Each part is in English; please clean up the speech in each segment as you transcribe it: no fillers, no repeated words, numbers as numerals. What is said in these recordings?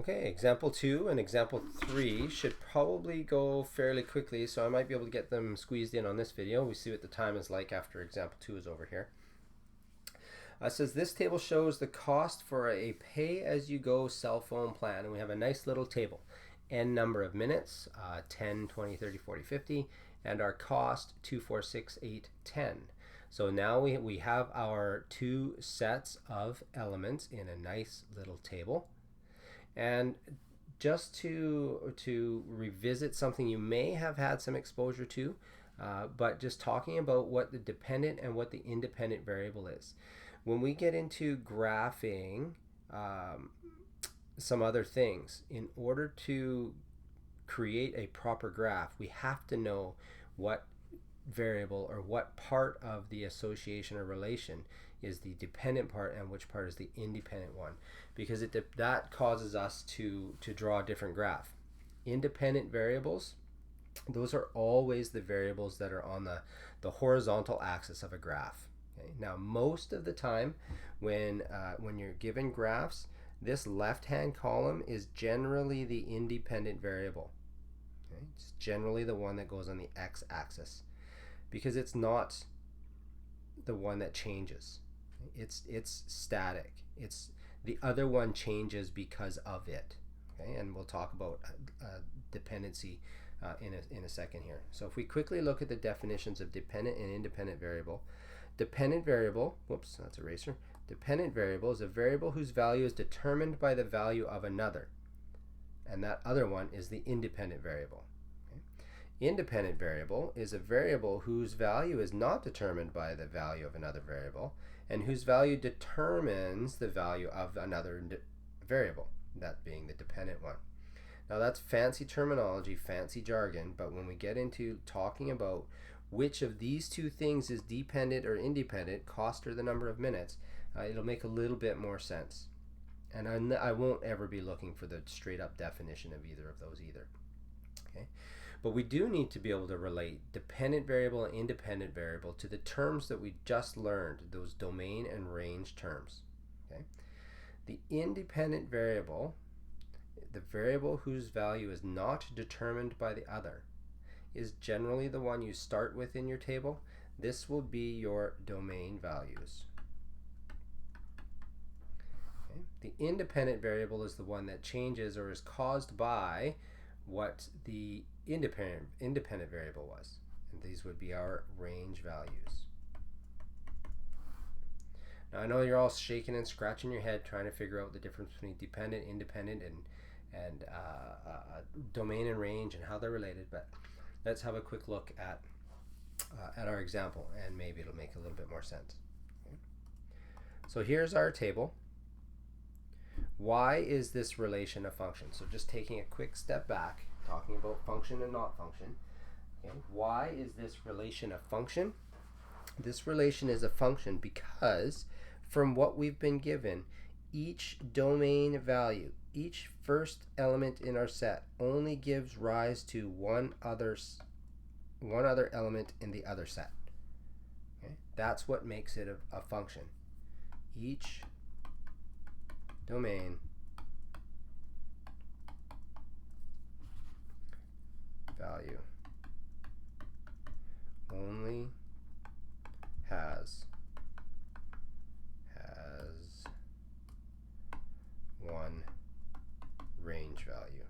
Okay, example 2 and example 3 should probably go fairly quickly, so I might be able to get them squeezed in on this video. We see what the time is like after example 2 is over here. It says this table shows the cost for a pay-as-you-go cell phone plan, and we have a nice little table. N number of minutes, 10, 20, 30, 40, 50, and our cost, 2, 4, 6, 8, 10. So now we have our two sets of elements in a nice little table. And just to revisit something you may have had some exposure to, but just talking about what the dependent and what the independent variable is. When we get into graphing some other things, in order to create a proper graph, we have to know what variable or what part of the association or relation is the dependent part and which part is the independent one, because that causes us to draw a different graph. Independent variables, those are always the variables that are on the horizontal axis of a graph. Okay? Now, most of the time when you're given graphs, this left-hand column is generally the independent variable. Okay? It's generally the one that goes on the x-axis, because it's not the one that changes. It's static. It's the other one changes because of it. Okay, and we'll talk about dependency in a second here. So if we quickly look at the definitions of dependent and independent variable, dependent variable, whoops, that's eraser. Dependent variable is a variable whose value is determined by the value of another, and that other one is the independent variable. Independent variable is a variable whose value is not determined by the value of another variable and whose value determines the value of another variable, that being the dependent one. Now that's fancy terminology, fancy jargon, but when we get into talking about which of these two things is dependent or independent, cost or the number of minutes, it'll make a little bit more sense. And I won't ever be looking for the straight up definition of either of those either. Okay? But we do need to be able to relate dependent variable and independent variable to the terms that we just learned, those domain and range terms. Okay? The independent variable, the variable whose value is not determined by the other, is generally the one you start with in your table. This will be your domain values. Okay? The independent variable is the one that changes or is caused by what the independent variable was, and these would be our range values. Now I know you're all shaking and scratching your head trying to figure out the difference between dependent, independent, and domain and range and how they're related, but let's have a quick look at our example, and maybe it'll make a little bit more sense. Okay? So here's our table. Why is this relation a function? So just taking a quick step back, talking about function and not function. Okay? Why is this relation a function? This relation is a function because from what we've been given, each domain value, each first element in our set only gives rise to one other element in the other set. Okay? That's what makes it a function. Each domain value only has one range value.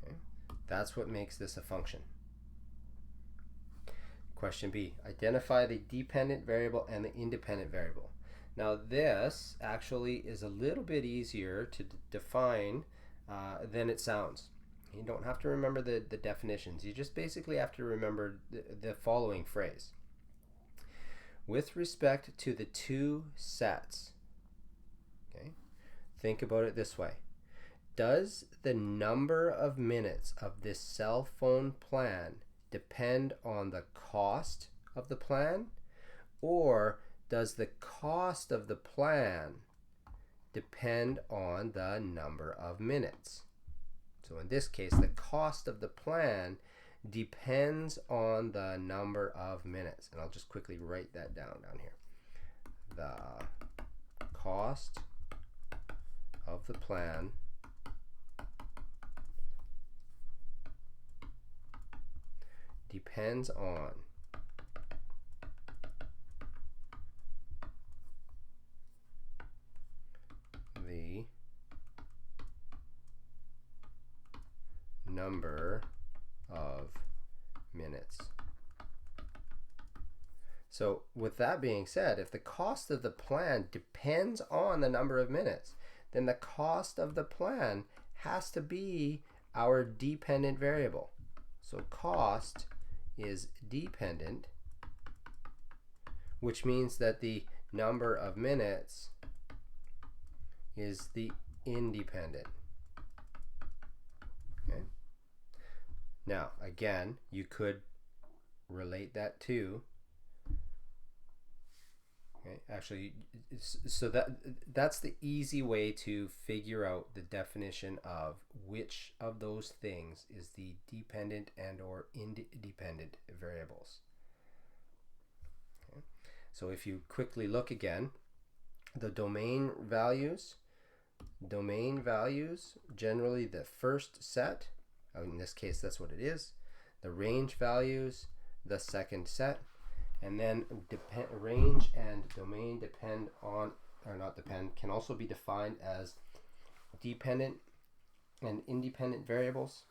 Okay? That's what makes this a function. Question B, identify the dependent variable and the independent variable. Now this actually is a little bit easier to define than it sounds. You don't have to remember the definitions. You just basically have to remember the following phrase. With respect to the two sets, okay, think about it this way. Does the number of minutes of this cell phone plan depend on the cost of the plan, or does the cost of the plan depend on the number of minutes? So in this case, the cost of the plan depends on the number of minutes. And I'll just quickly write that down here. The cost of the plan depends on the number of minutes. So with that being said, if the cost of the plan depends on the number of minutes, then the cost of the plan has to be our dependent variable. So cost is dependent, which means that the number of minutes is the independent. Okay. Now, again, you could relate that to, okay, actually, so that's the easy way to figure out the definition of which of those things is the dependent and or independent variables. Okay. So if you quickly look again, the domain values, generally the first set, in this case that's what it is, the range values, the second set, and then range and domain depend on, or not depend, can also be defined as dependent and independent variables.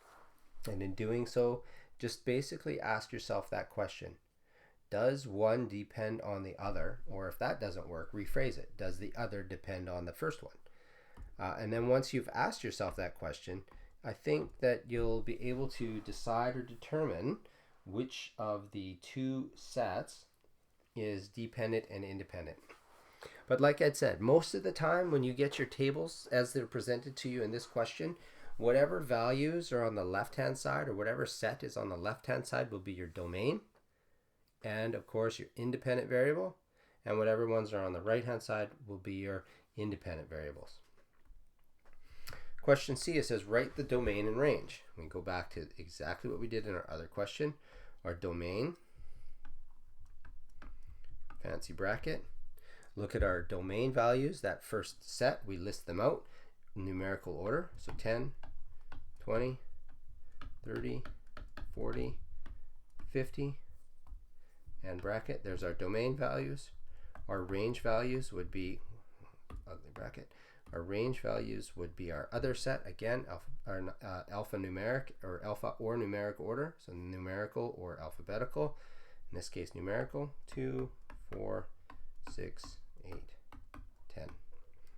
And in doing so, just basically ask yourself that question. Does one depend on the other? Or if that doesn't work, rephrase it. Does the other depend on the first one? And then once you've asked yourself that question, I think that you'll be able to decide or determine which of the two sets is dependent and independent. But like I said, most of the time when you get your tables as they're presented to you in this question, whatever values are on the left-hand side or whatever set is on the left-hand side will be your domain, and of course your independent variable, and whatever ones are on the right-hand side will be your independent variables. Question C, it says write the domain and range. We go back to exactly what we did in our other question. Our domain, fancy bracket. Look at our domain values, that first set, we list them out in numerical order. So 10, 20, 30, 40, 50, and bracket. There's our domain values. Our range values would be, ugly bracket. Our range values would be our other set, again, alpha numeric or alpha or numeric order, so numerical or alphabetical. In this case, numerical, 2, 4, 6, 8, 10.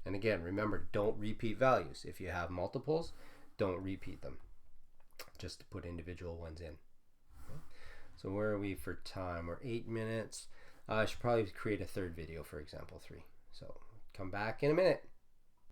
And again, remember, don't repeat values. If you have multiples, don't repeat them, just to put individual ones in. Okay. So where are we for time? We're 8 minutes. I should probably create a third video for example 3. So come back in a minute.